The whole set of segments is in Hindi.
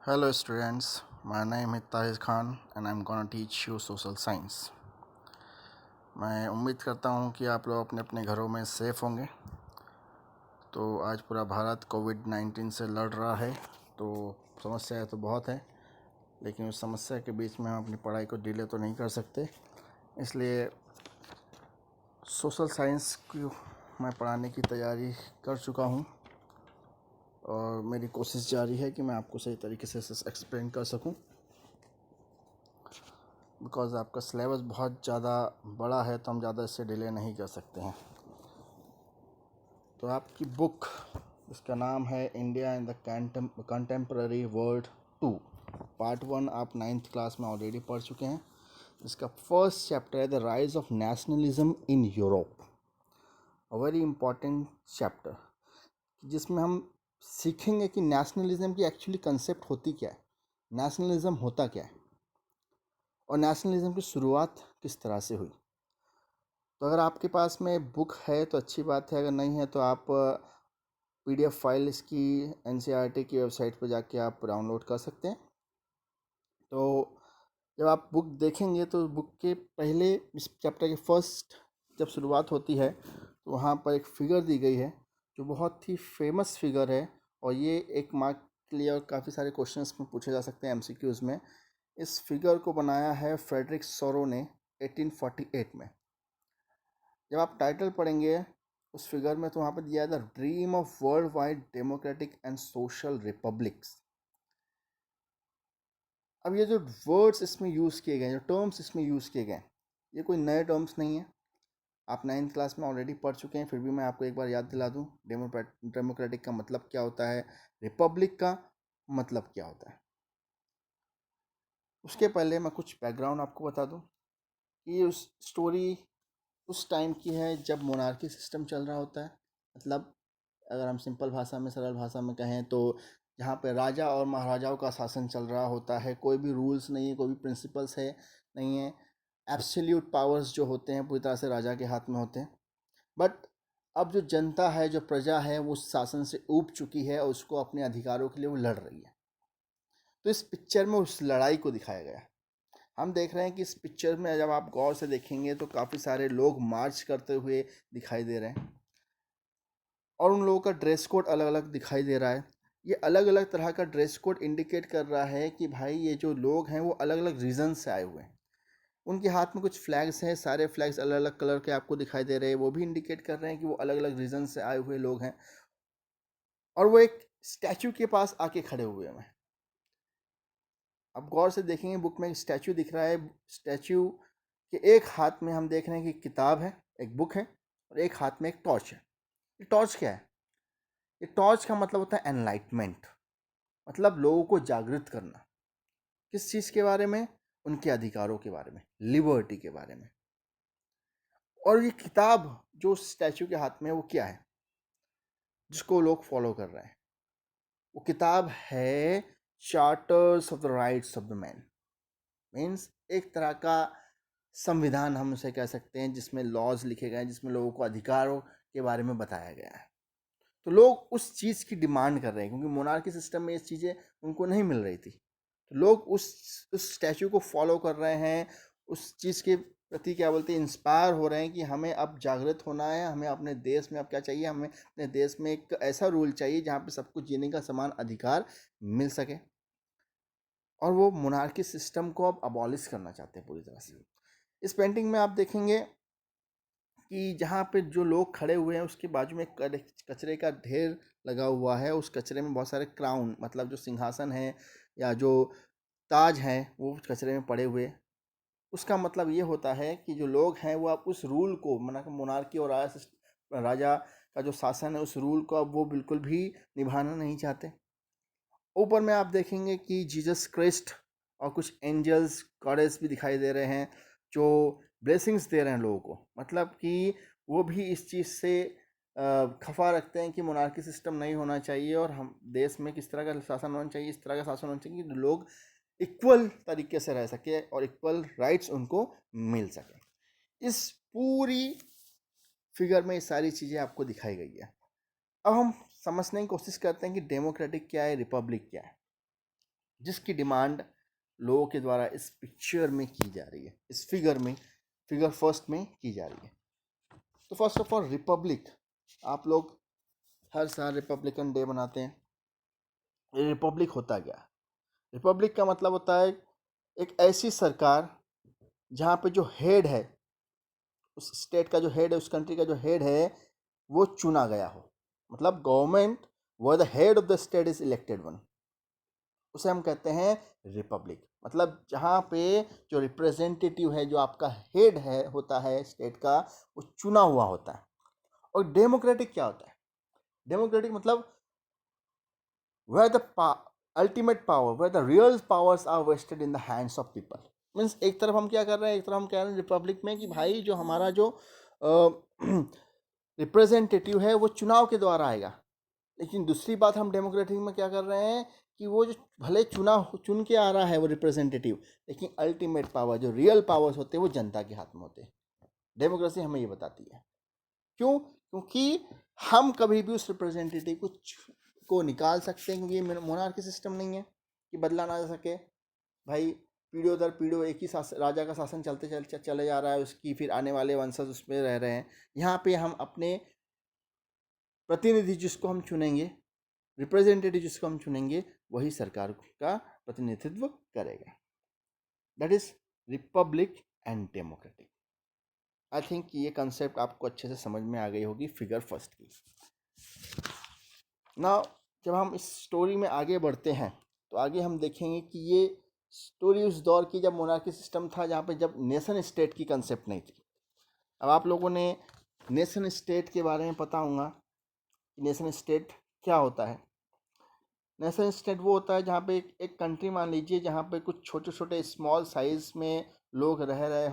Hello students, my name is Tahir Khan and I'm gonna teach you social science. मैं उम्मीद करता हूँ कि आप लोग अपने अपने घरों में सेफ़ होंगे। तो आज पूरा भारत कोविड-19 से लड़ रहा है, तो समस्याएं तो बहुत है, लेकिन उस समस्या के बीच में हम अपनी पढ़ाई को डिले तो नहीं कर सकते। इसलिए सोशल साइंस को मैं पढ़ाने की तैयारी कर चुका हूँ और मेरी कोशिश जारी है कि मैं आपको सही तरीके से एक्सप्लेन कर सकूँ, बिकॉज़ आपका सिलेबस बहुत ज़्यादा बड़ा है, तो हम ज़्यादा इससे डिले नहीं कर सकते हैं। तो आपकी बुक, इसका नाम है India in the contemporary world 2, part 1 आप 9th क्लास में ऑलरेडी पढ़ चुके हैं। इसका फर्स्ट चैप्टर है the rise of nationalism in Europe, a very important chapter, जिसमें हम सीखेंगे कि नेशनलिज्म की एक्चुअली कंसेप्ट होती क्या है, नेशनलिज्म होता क्या है और नेशनलिज्म की शुरुआत किस तरह से हुई। तो अगर आपके पास में बुक है तो अच्छी बात है, अगर नहीं है तो आप PDF फाइल इसकी NCERT की वेबसाइट पर जाके आप डाउनलोड कर सकते हैं। तो जब आप बुक देखेंगे तो बुक के पहले इस चैप्टर के फर्स्ट जब शुरुआत होती है तो वहाँ पर एक फ़िगर दी गई है जो बहुत ही फेमस फिगर है, और ये एक मार्क के लिए और काफ़ी सारे क्वेश्चंस में पूछे जा सकते हैं MCQs में। इस फिगर को बनाया है फ्रेडरिक सोरो ने 1848 में। जब आप टाइटल पढ़ेंगे उस फिगर में तो वहाँ पर दिया है the dream of world wide democratic and social republics. अब ये जो वर्ड्स इसमें यूज़ किए गए, जो टर्म्स इसमें यूज़ किए गए, ये कोई नए टर्म्स नहीं है, आप 9th क्लास में ऑलरेडी पढ़ चुके हैं। फिर भी मैं आपको एक बार याद दिला दूँ, डेमोक्रेटिक का मतलब क्या होता है, रिपब्लिक का मतलब क्या होता है। उसके पहले मैं कुछ बैकग्राउंड आपको बता दूँ कि उस स्टोरी उस टाइम की है जब मोनार्की सिस्टम चल रहा होता है। मतलब अगर हम सिंपल भाषा में, सरल भाषा में कहें तो जहाँ पे राजा और महाराजाओं का शासन चल रहा होता है, कोई भी रूल्स नहीं है, कोई भी प्रिंसिपल्स है नहीं है, एब्सोल्यूट पावर्स जो होते हैं पूरी तरह से राजा के हाथ में होते हैं। बट अब जो जनता है, जो प्रजा है, वो उस शासन से ऊब चुकी है और उसको अपने अधिकारों के लिए वो लड़ रही है। तो इस पिक्चर में उस लड़ाई को दिखाया गया है। हम देख रहे हैं कि इस पिक्चर में जब आप गौर से देखेंगे तो काफ़ी सारे लोग मार्च करते हुए दिखाई दे रहे हैं और उन लोगों का ड्रेस कोड अलग अलग दिखाई दे रहा है। ये अलग अलग तरह का ड्रेस कोड इंडिकेट कर रहा है कि भाई ये जो लोग हैं वो अलग अलग रीजन से आए हुए हैं। उनके हाथ में कुछ फ्लैग्स हैं, सारे फ्लैग्स अलग अलग कलर के आपको दिखाई दे रहे हैं, वो भी इंडिकेट कर रहे हैं कि वो अलग अलग रीजन से आए हुए लोग हैं। और वो एक स्टैचू के पास आके खड़े हुए हैं। अब गौर से देखेंगे, बुक में एक स्टैचू दिख रहा है। स्टैचू के एक हाथ में हम देख रहे हैं कि किताब है, एक बुक है, और एक हाथ में एक टॉर्च है। ये टॉर्च क्या है? ये टॉर्च का मतलब होता है एनलाइटमेंट, मतलब लोगों को जागृत करना। किस चीज़ के बारे में? उनके अधिकारों के बारे में, लिबर्टी के बारे में। और ये किताब जो स्टैचू के हाथ में है वो क्या है जिसको लोग फॉलो कर रहे हैं? वो किताब है charters of the rights of the man. Means एक तरह का संविधान हम उसे कह सकते हैं, जिसमें लॉज लिखे गए हैं, जिसमें लोगों को अधिकारों के बारे में बताया गया है। तो लोग उस चीज़ की डिमांड कर रहे हैं क्योंकि मोनार्की सिस्टम में ये चीज़ें उनको नहीं मिल रही थी। तो लोग उस स्टैचू को फॉलो कर रहे हैं, उस चीज़ के प्रति क्या बोलते हैं, इंस्पायर हो रहे हैं कि हमें अब जागृत होना है, हमें अपने देश में अब क्या चाहिए, हमें अपने देश में एक ऐसा रूल चाहिए जहाँ पे सबको जीने का समान अधिकार मिल सके। और वो मोनार्की सिस्टम को अब अबॉलिश करना चाहते हैं पूरी तरह से। इस पेंटिंग में आप देखेंगे कि जहाँ पे जो लोग खड़े हुए हैं उसके बाजू में एक कचरे का ढेर लगा हुआ है। उस कचरे में बहुत सारे क्राउन, मतलब जो सिंहासन है या जो ताज हैं, वो कचरे में पड़े हुए। उसका मतलब ये होता है कि जो लोग हैं वो अब उस रूल को, मोनार्की और राजा का जो शासन है, उस रूल को अब वो बिल्कुल भी निभाना नहीं चाहते। ऊपर में आप देखेंगे कि जीसस क्राइस्ट और कुछ एंजल्स, गॉडेस भी दिखाई दे रहे हैं जो ब्लेसिंग्स दे रहे हैं लोगों को। मतलब कि वो भी इस चीज़ से खफा रखते हैं कि मोनार्की सिस्टम नहीं होना चाहिए और हम देश में किस तरह का शासन होना चाहिए, इस तरह का शासन होना चाहिए कि लोग इक्वल तरीके से रह सके और इक्वल राइट्स उनको मिल सके। इस पूरी फिगर में ये सारी चीज़ें आपको दिखाई गई है। अब हम समझने की कोशिश करते हैं कि डेमोक्रेटिक क्या है, रिपब्लिक क्या है। जिसकी डिमांड लोगों के द्वारा इस पिक्चर में की जा रही है, इस फिगर फर्स्ट में की जा रही है। तो फर्स्ट ऑफ ऑल रिपब्लिक, आप लोग हर साल रिपब्लिकन डे मनाते हैं। रिपब्लिक होता क्या? रिपब्लिक का मतलब होता है एक ऐसी सरकार जहाँ पे जो हेड है, उस स्टेट का जो हेड है, उस कंट्री का जो हेड है, वो चुना गया हो। मतलब गवर्नमेंट व the head of the state is elected one, उसे हम कहते हैं रिपब्लिक। मतलब जहाँ पे जो रिप्रेजेंटेटिव है, जो आपका हेड है होता है स्टेट का, वो चुना हुआ होता है। और डेमोक्रेटिक क्या होता है? डेमोक्रेटिक मतलब where the ultimate power, where the real powers are vested in the hands of people। Means एक तरफ हम क्या कर रहे हैं, एक तरफ हम कह रहे हैं रिपब्लिक में कि भाई जो हमारा जो रिप्रेजेंटेटिव है वो चुनाव के द्वारा आएगा। लेकिन दूसरी बात हम डेमोक्रेटिक में क्या कर रहे हैं कि वो जो भले चुन के आ रहा है वो रिप्रेजेंटेटिव, लेकिन अल्टीमेट पावर, जो रियल पावर्स होते हैं, वो जनता के हाथ में होते हैं। डेमोक्रेसी हमें ये बताती है। क्यों? क्योंकि हम कभी भी उस रिप्रेजेंटेटिव को निकाल सकते हैं, क्योंकि ये मोनार्की सिस्टम नहीं है कि बदला ना जा सके। भाई पीढ़ियों दर पीढ़ियों एक ही राजा का शासन चले जा रहा है, उसकी फिर आने वाले वंशज उसमें रह रहे हैं। यहाँ पे हम अपने प्रतिनिधि जिसको हम चुनेंगे, रिप्रेजेंटेटिव जिसको हम चुनेंगे, वही सरकार का प्रतिनिधित्व करेगा। That is Republic and democratic. I think ये कंसेप्ट आपको अच्छे से समझ में आ गई होगी फिगर फर्स्ट की। ना जब हम इस स्टोरी में आगे बढ़ते हैं तो आगे हम देखेंगे कि ये स्टोरी उस दौर की जब मोनार्की सिस्टम था, जहाँ पे जब नेशन स्टेट की कंसेप्ट नहीं थी। अब आप लोगों ने नेशन स्टेट के बारे में पता होगा कि नेशन स्टेट क्या होता है। नेशन स्टेट वो होता है जहाँ पे एक कंट्री मान लीजिए, जहाँ पे कुछ छोटे छोटे स्मॉल साइज में लोग रह रहे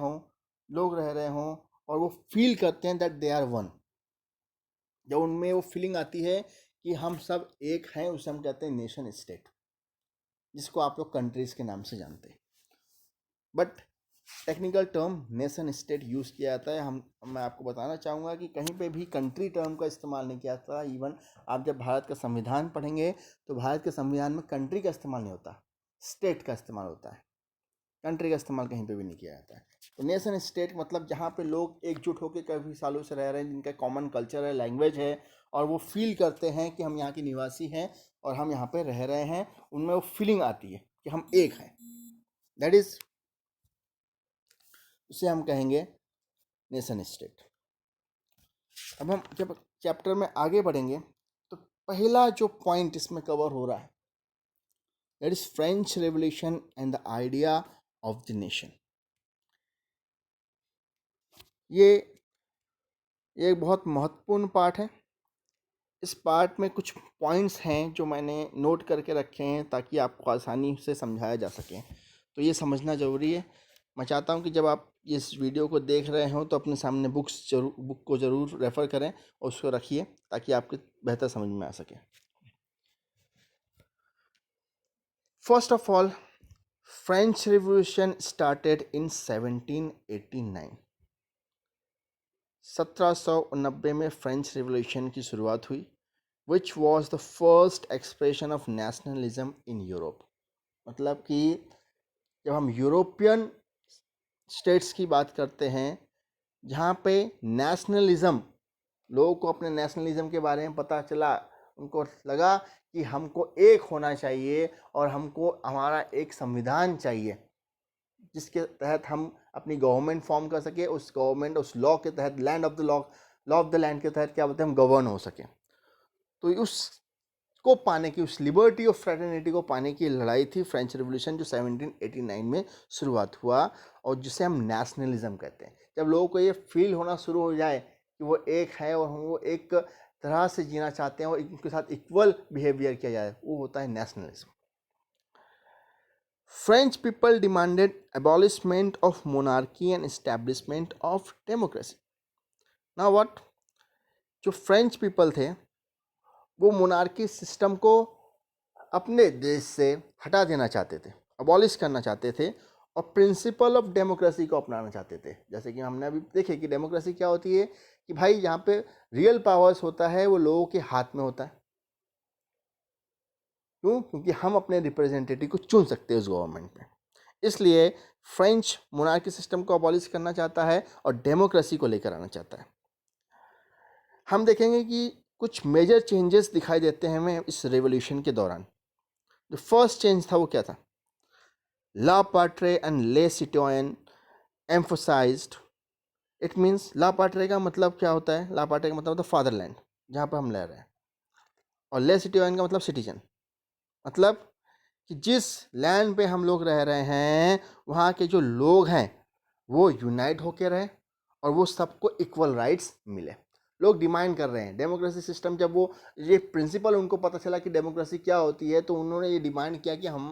हों और वो फील करते हैं दैट दे आर वन। जब उनमें वो फीलिंग आती है कि हम सब एक हैं, उसे हम कहते हैं नेशन स्टेट, जिसको आप लोग कंट्रीज के नाम से जानते हैं। But technical term nation state use किया जाता है। मैं आपको बताना चाहूँगा कि कहीं पे भी कंट्री टर्म का इस्तेमाल नहीं किया जाता। इवन आप जब भारत का संविधान पढ़ेंगे तो भारत के संविधान में कंट्री का इस्तेमाल नहीं होता, स्टेट का इस्तेमाल होता है। कंट्री का इस्तेमाल कहीं पे भी नहीं किया जाता है। तो नेशन स्टेट मतलब जहाँ पे लोग एकजुट होकर काफ़ी सालों से रह रहे हैं, जिनका कॉमन कल्चर है, लैंग्वेज है, और वो फील करते हैं कि हम यहाँ के निवासी हैं और हम यहाँ पे रह रहे हैं। उनमें वो फीलिंग आती है कि हम एक हैं। दैट इज, उसे हम कहेंगे नेशन स्टेट। अब हम जब चैप्टर में आगे बढ़ेंगे तो पहला जो पॉइंट इसमें कवर हो रहा है, that is French revolution and the idea of the nation. ये एक बहुत महत्वपूर्ण पार्ट है। इस पार्ट में कुछ पॉइंट्स हैं जो मैंने नोट करके रखे हैं ताकि आपको आसानी से समझाया जा सके। तो ये समझना ज़रूरी है। मैं चाहता हूँ कि जब आप इस वीडियो को देख रहे हो तो अपने सामने बुक को ज़रूर रेफ़र करें और उसको रखिए ताकि आपको बेहतर समझ में आ सके। First of all, French revolution started in 1789। 1790 में फ्रेंच रिवॉल्यूशन की शुरुआत हुई, which was the first expression of nationalism in Europe. मतलब कि जब हम यूरोपियन स्टेट्स की बात करते हैं जहाँ पे नेशनलिज्म, लोगों को अपने नेशनलिज्म के बारे में पता चला, उनको लगा कि हमको एक होना चाहिए और हमको हमारा एक संविधान चाहिए जिसके तहत हम अपनी गवर्नमेंट फॉर्म कर सके, उस गवर्नमेंट, उस लॉ के तहत, land of the law of the land के तहत क्या बोलते हैं, हम गवर्न हो सके। तो उसको पाने की, उस लिबर्टी ऑफ फ्रेटर्निटी को पाने की लड़ाई थी फ्रेंच रिवॉल्यूशन, जो 1789 में शुरुआत हुआ और जिसे हम नेशनलिज्म कहते हैं। जब लोगों को ये फील होना शुरू हो जाए कि वो एक है और वो एक तरह से जीना चाहते हैं और उनके साथ इक्वल बिहेवियर किया जाए, वो होता है nationalism. French people demanded abolishment of monarchy and establishment of democracy. Now what, जो फ्रेंच पीपल थे वो मोनार्की सिस्टम को अपने देश से हटा देना चाहते थे, अबॉलिश करना चाहते थे और प्रिंसिपल ऑफ डेमोक्रेसी को अपनाना चाहते थे। जैसे कि हमने अभी देखे कि डेमोक्रेसी क्या होती है कि भाई यहाँ पे रियल पावर्स होता है वो लोगों के हाथ में होता है। क्यों? क्योंकि हम अपने रिप्रेजेंटेटिव को चुन सकते हैं उस गवर्नमेंट में। इसलिए फ्रेंच मोनार्की सिस्टम को अबॉलिश करना चाहता है और डेमोक्रेसी को लेकर आना चाहता है। हम देखेंगे कि कुछ मेजर चेंजेस दिखाई देते हैं हमें इस रेवोल्यूशन के दौरान। जो फर्स्ट चेंज था वो क्या था? ला पाट्रे एंड ले सिटोयन एम्फोसाइज्ड। इट मीन्स ला पाट्रे का मतलब क्या होता है? ला पाट्रे का मतलब होता है फादरलैंड, जहाँ पर हम रह रहे हैं, और ले सिटोयन का मतलब सिटीजन। मतलब कि जिस लैंड पे हम लोग रह रहे हैं वहाँ के जो लोग हैं वो यूनाइट होके रहे और वो सबको इक्वल राइट्स मिले। लोग डिमांड कर रहे हैं डेमोक्रेसी सिस्टम। जब वो ये प्रिंसिपल उनको पता चला कि डेमोक्रेसी क्या होती है, तो उन्होंने ये डिमांड किया कि हम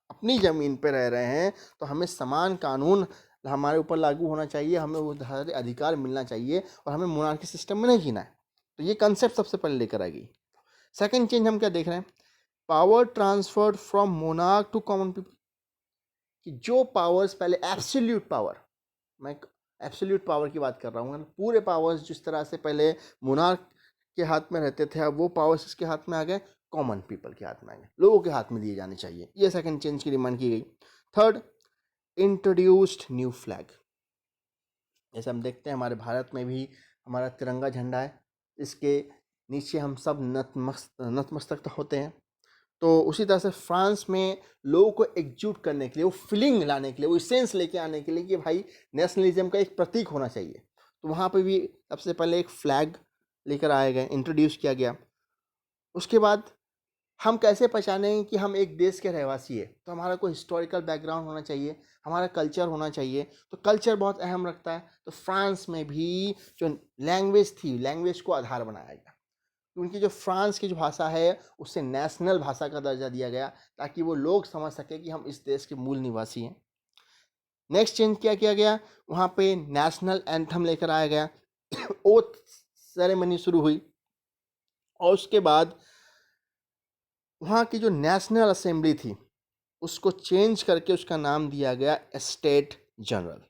अपनी ज़मीन पे रह रहे हैं तो हमें समान कानून हमारे ऊपर लागू होना चाहिए, हमें वो सारे अधिकार मिलना चाहिए और हमें मोनार्की सिस्टम में नहीं जीना है। तो ये कंसेप्ट सबसे पहले लेकर आ गई। सेकेंड चेंज हम क्या देख रहे हैं? Power transferred from monarch to common people. कि जो पावर्स पहले एब्सोल्यूट पावर, मैं एब्सोल्यूट पावर की बात कर रहा हूँ, पूरे पावर्स जिस तरह से पहले मोनार्क के हाथ में रहते थे, अब वो पावर्स इसके हाथ में आ गए, कॉमन पीपल के हाथ में आ गए, लोगों के हाथ में दिए जाने चाहिए। ये सेकंड चेंज की डिमांड की गई। Third, introduced new flag. जैसे हम देखते हैं हमारे भारत में भी हमारा तिरंगा झंडा है, इसके नीचे हम सब नतमस्तक होते हैं। तो उसी तरह से फ्रांस में लोगों को एकजुट करने के लिए, वो फीलिंग लाने के लिए, वो सेंस लेके आने के लिए कि भाई नेशनलिज्म का एक प्रतीक होना चाहिए, तो वहाँ पे भी सबसे पहले एक फ्लैग लेकर आए गए, इंट्रोड्यूस किया गया। उसके बाद हम कैसे पहचानेंगे कि हम एक देश के रहवासी है? तो हमारा कोई हिस्टोरिकल बैकग्राउंड होना चाहिए, हमारा कल्चर होना चाहिए। तो कल्चर बहुत अहम रखता है। तो फ्रांस में भी जो लैंग्वेज थी, लैंग्वेज को आधार बनाया गया। उनकी जो फ्रांस की जो भाषा है उससे नेशनल भाषा का दर्जा दिया गया, ताकि वो लोग समझ सके कि हम इस देश के मूल निवासी हैं। नेक्स्ट चेंज क्या किया गया? वहाँ पे नेशनल एंथम लेकर आया गया, ओथ सेरेमनी शुरू हुई, और उसके बाद वहाँ की जो नेशनल असेंबली थी उसको चेंज करके उसका नाम दिया गया स्टेट जनरल।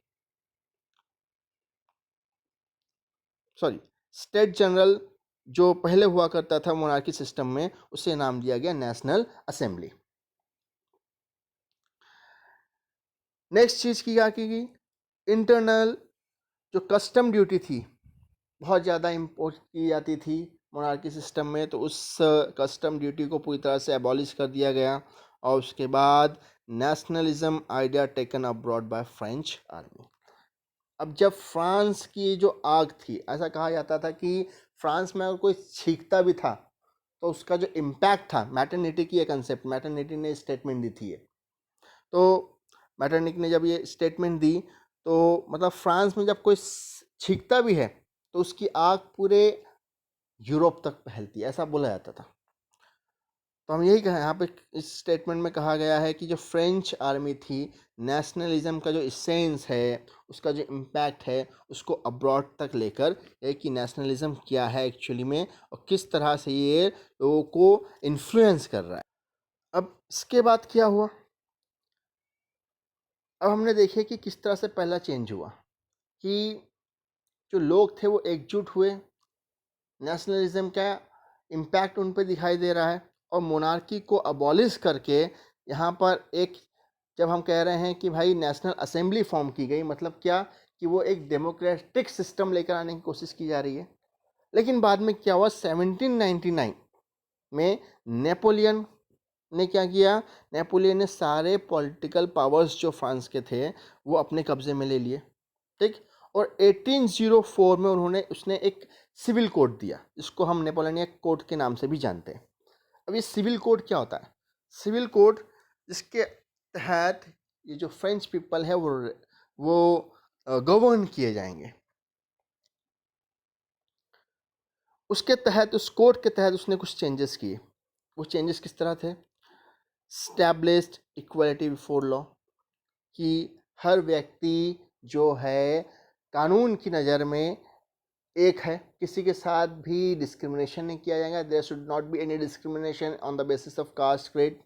स्टेट जनरल जो पहले हुआ करता था मोनार्की सिस्टम में, उसे नाम दिया गया नेशनल असेंबली। नेक्स्ट चीज़ की क्या की गई? इंटरनल जो कस्टम ड्यूटी थी बहुत ज़्यादा इम्पोज की जाती थी मोनार्की सिस्टम में, तो उस कस्टम ड्यूटी को पूरी तरह से एबॉलिश कर दिया गया। और उसके बाद nationalism idea taken abroad by French army. अब जब फ्रांस की जो आग थी, ऐसा कहा जाता था कि फ्रांस में अगर कोई छींकता भी था तो उसका जो इम्पैक्ट था, मैटरनिटी की एक कंसेप्ट, मैटरनिटी ने स्टेटमेंट दी थी। तो मैटरनिटी ने जब ये स्टेटमेंट दी तो मतलब फ्रांस में जब कोई छींकता भी है तो उसकी आग पूरे यूरोप तक फैलती है, ऐसा बोला जाता था। तो हम यही कहें, यहाँ पे इस स्टेटमेंट में कहा गया है कि जो फ्रेंच आर्मी थी, नेशनलिज्म का जो इसेंस है, उसका जो इम्पैक्ट है, उसको अब्रॉड तक लेकर कि नेशनलिज्म क्या है एक्चुअली में और किस तरह से ये लोगों को इन्फ्लुएंस कर रहा है। अब इसके बाद क्या हुआ? अब हमने देखे कि किस तरह से पहला चेंज हुआ कि जो लोग थे वो एकजुट हुए, नेशनलिज्म का इम्पैक्ट उन पर दिखाई दे रहा है, और मोनार्की को अबॉलिश करके यहाँ पर एक, जब हम कह रहे हैं कि भाई नेशनल असेंबली फॉर्म की गई, मतलब क्या कि वो एक डेमोक्रेटिक सिस्टम लेकर आने की कोशिश की जा रही है। लेकिन बाद में क्या हुआ? 1799 में नेपोलियन ने क्या किया? नेपोलियन ने सारे पॉलिटिकल पावर्स जो फ्रांस के थे वो अपने कब्जे में ले लिए, ठीक। और 1804 में उसने एक सिविल कोड दिया, जिसको हम नेपोलियनिक कोड के नाम से भी जानते हैं। अब ये सिविल कोड क्या होता है? सिविल कोड जिसके तहत ये जो फ्रेंच पीपल है वो गवर्न किए जाएंगे। उसके तहत, उस कोड के तहत उसने कुछ चेंजेस किए। वो चेंजेस किस तरह थे? स्टैब्लिश्ड इक्वलिटी बिफोर लॉ, कि हर व्यक्ति जो है कानून की नज़र में एक है, किसी के साथ भी डिस्क्रिमिनेशन नहीं किया जाएगा। There should not be any discrimination on the basis of caste, creed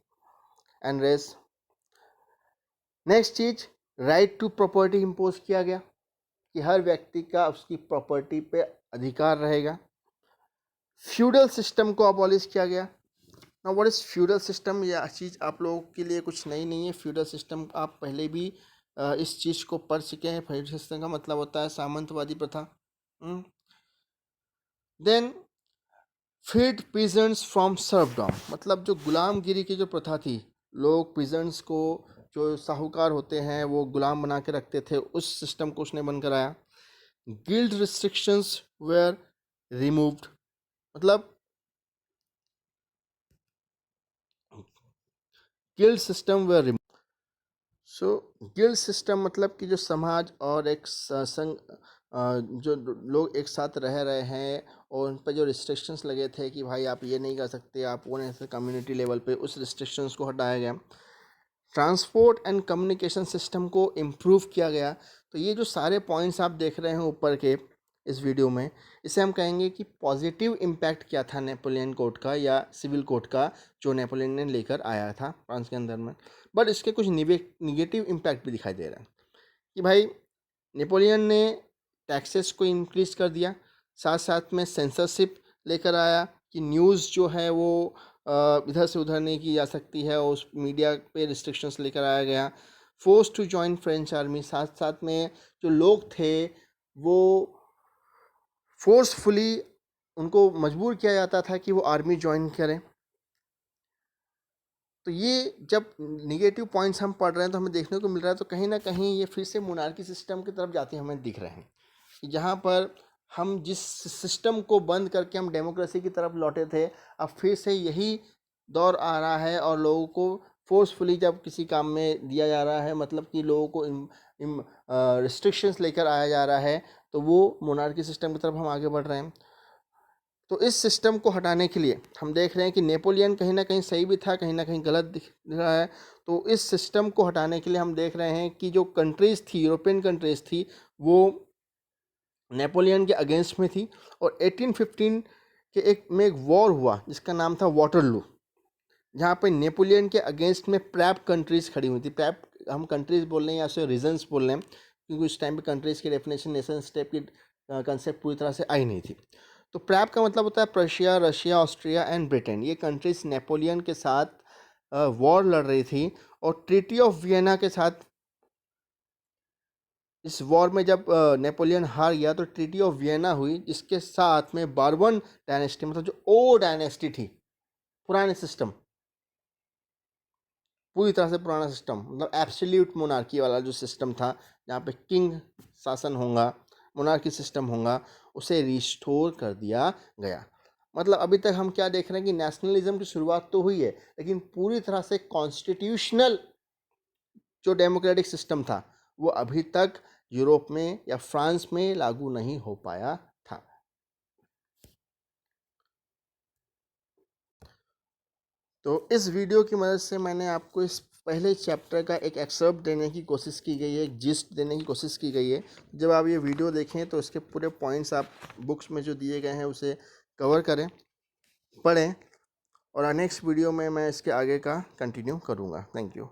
and race. Next चीज, राइट टू प्रॉपर्टी इम्पोज किया गया कि हर व्यक्ति का उसकी प्रॉपर्टी पे अधिकार रहेगा। फ्यूडल सिस्टम को अबॉलिश किया गया, ना व्हाट इज़ फ्यूडल सिस्टम, यह चीज़ आप लोगों के लिए कुछ नई नहीं है। फ्यूडल सिस्टम आप पहले भी इस चीज़ को पढ़ चुके हैं। फ्यूडल सिस्टम का मतलब होता है सामंतवादी प्रथा। देन फ्रीड पीजेंट्स फ्रॉम सर्वडॉम, मतलब जो गुलामगिरी की जो प्रथा थी, लोग पीजेंट्स को, जो साहूकार होते हैं वो गुलाम बना के रखते थे, उस सिस्टम को उसने बंद कराया। गिल्ड रिस्ट्रिक्शंस वेयर रिमूव्ड, मतलब guild system were removed. So guild system मतलब कि जो समाज और एक संघ, जो लोग एक साथ रह रहे हैं और उन पर जो रिस्ट्रिक्शंस लगे थे कि भाई आप ये नहीं कर सकते, आप वो नहीं कर सकते, कम्युनिटी लेवल पे उस रिस्ट्रिक्शंस को हटाया गया। ट्रांसपोर्ट एंड कम्युनिकेशन सिस्टम को इम्प्रूव किया गया। तो ये जो सारे पॉइंट्स आप देख रहे हैं ऊपर के इस वीडियो में, इसे हम कहेंगे कि पॉजिटिव इम्पैक्ट क्या था नेपोलियन कोड का या सिविल कोड का, जो नेपोलियन ने लेकर आया था फ्रांस के अंदर में। बट इसके कुछ निगेटिव इम्पैक्ट भी दिखाई दे रहा है कि भाई नेपोलियन ने टैक्सेस को इंक्रीज कर दिया, साथ साथ में सेंसरशिप लेकर आया कि न्यूज़ जो है वो इधर से उधर नहीं की जा सकती है, और उस मीडिया पे रिस्ट्रिक्शंस लेकर आया गया। Force to join French army, साथ साथ में जो लोग थे वो फोर्सफुली उनको मजबूर किया जाता था कि वो आर्मी ज्वाइन करें। तो ये जब निगेटिव पॉइंट्स हम पढ़ रहे हैं तो हमें देखने को मिल रहा है, तो कहीं ना कहीं ये फिर से मोनार्की सिस्टम की तरफ जाते हमें दिख रहे हैं। जहाँ पर हम जिस सिस्टम को बंद करके हम डेमोक्रेसी की तरफ लौटे थे, अब फिर से यही दौर आ रहा है और लोगों को फोर्सफुली जब किसी काम में दिया जा रहा है, मतलब कि लोगों को रिस्ट्रिक्शंस लेकर आया जा रहा है, तो वो मोनार्की सिस्टम की तरफ हम आगे बढ़ रहे हैं। तो इस सिस्टम को हटाने के लिए हम देख रहे हैं कि नेपोलियन कहीं ना कहीं सही भी था, कहीं ना कहीं गलत दिख रहा है। तो इस सिस्टम को हटाने के लिए हम देख रहे हैं कि जो कंट्रीज़ थी, यूरोपियन कंट्रीज़ थी, वो नेपोलियन के अगेंस्ट में थी। और 1815 के एक वॉर हुआ जिसका नाम था वाटरलू, जहाँ पे नेपोलियन के अगेंस्ट में प्रैप कंट्रीज़ खड़ी हुई थी। प्रैप हम कंट्रीज़ बोल रहे हैं या फिर रीजन्स बोल रहे हैं, क्योंकि उस टाइम पे कंट्रीज़ की डेफिनेशन, नेशन स्टेट की कंसेप्ट पूरी तरह से आई नहीं थी। तो प्रैप का मतलब होता है Prussia, Russia, Austria and Britain. ये कंट्रीज नेपोलियन के साथ वॉर लड़ रही थी, और ट्रीटी ऑफ वियना के साथ इस वॉर में जब नेपोलियन हार गया तो ट्रीटी ऑफ वियना हुई, जिसके साथ में बार्बन डायनेस्टी, मतलब जो ओ डायनेस्टी थी, पुराने सिस्टम, पूरी तरह से पुराना सिस्टम, मतलब एब्सोल्यूट मोनार्की वाला जो सिस्टम था, जहाँ पे किंग शासन होगा, मोनार्की सिस्टम होगा, उसे रिस्टोर कर दिया गया। मतलब अभी तक हम क्या देख रहे हैं कि नेशनलिज्म की शुरुआत तो हुई है, लेकिन पूरी तरह से कॉन्स्टिट्यूशनल जो डेमोक्रेटिक सिस्टम था वो अभी तक यूरोप में या फ्रांस में लागू नहीं हो पाया था। तो इस वीडियो की मदद से मैंने आपको इस पहले चैप्टर का एक एक्सर्प्ट देने की कोशिश की गई है, एक जिस्ट देने की कोशिश की गई है। जब आप ये वीडियो देखें तो इसके पूरे पॉइंट्स आप बुक्स में जो दिए गए हैं उसे कवर करें, पढ़ें, और नेक्स्ट वीडियो में मैं इसके आगे का कंटिन्यू करूँगा। Thank you.